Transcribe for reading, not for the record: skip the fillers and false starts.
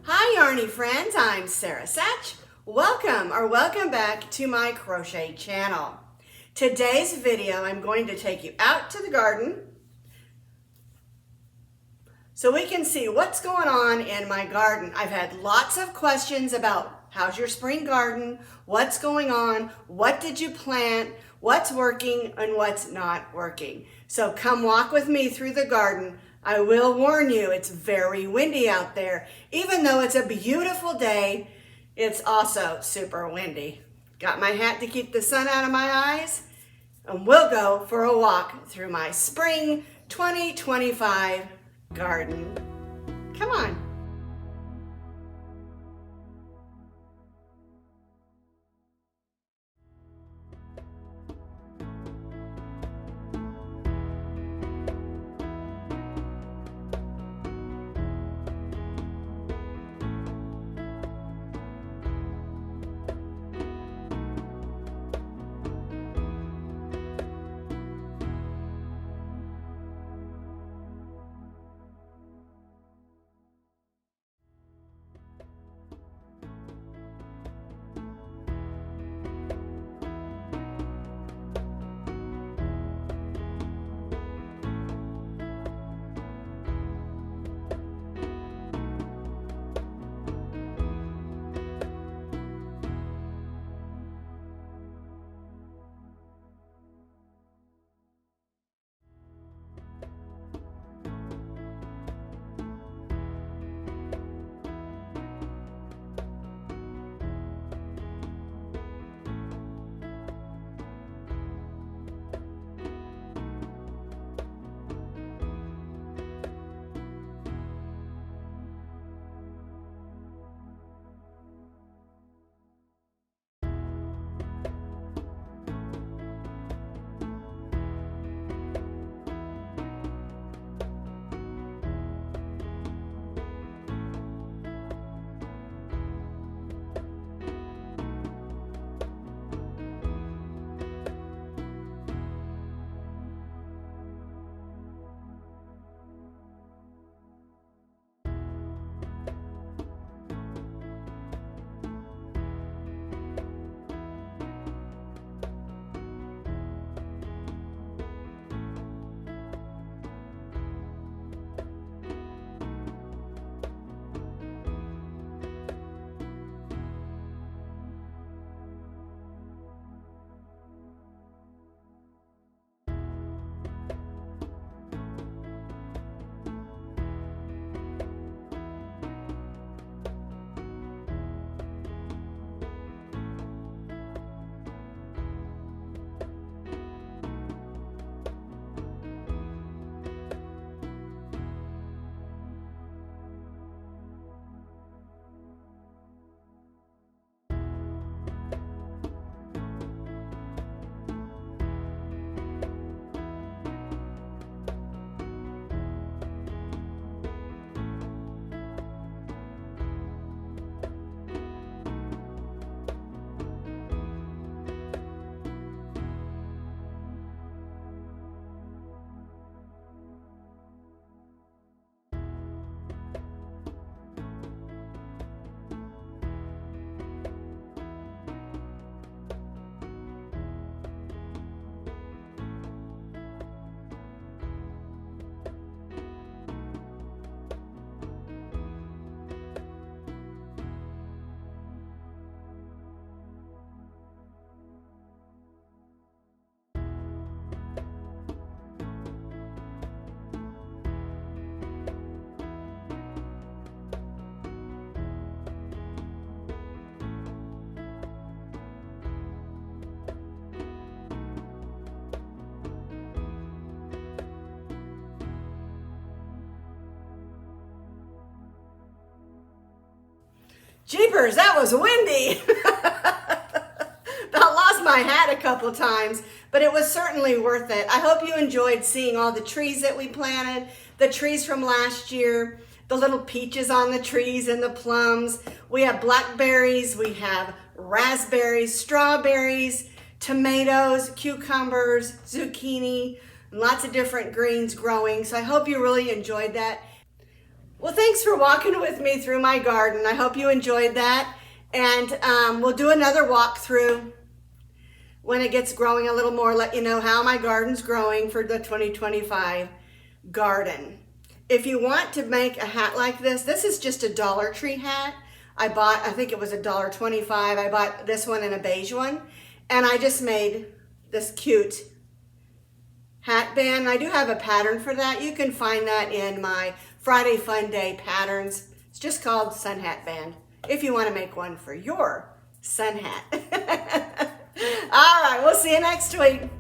Hi Yarny friends, I'm Sara Sach. Welcome back to my crochet channel. Today's video, I'm going to take you out to the garden so we can see what's going on in my garden. I've had lots of questions about how's your spring garden, what's going on, what did you plant, what's working and what's not working. So come walk with me through the garden. I will warn you, it's very windy out there. Even though it's a beautiful day, it's also super windy. Got my hat to keep the sun out of my eyes, and we'll go for a walk through my spring 2025 garden. Come on. Jeepers, that was windy. About lost my hat a couple times, but it was certainly worth it. I hope you enjoyed seeing all the trees that we planted, the trees from last year, the little peaches on the trees and the plums. We have blackberries, we have raspberries, strawberries, tomatoes, cucumbers, zucchini, and lots of different greens growing. So I hope you really enjoyed that. Well, thanks for walking with me through my garden. I hope you enjoyed that. And we'll do another walkthrough when it gets growing a little more, let you know how my garden's growing for the 2025 garden. If you want to make a hat like this is just a Dollar Tree hat. I think it was $1.25. I bought this one and a beige one. And I just made this cute hat band. I do have a pattern for that. You can find that in my Friday Fun Day patterns. It's just called Sun Hat Band if you want to make one for your sun hat. All right, we'll see you next week.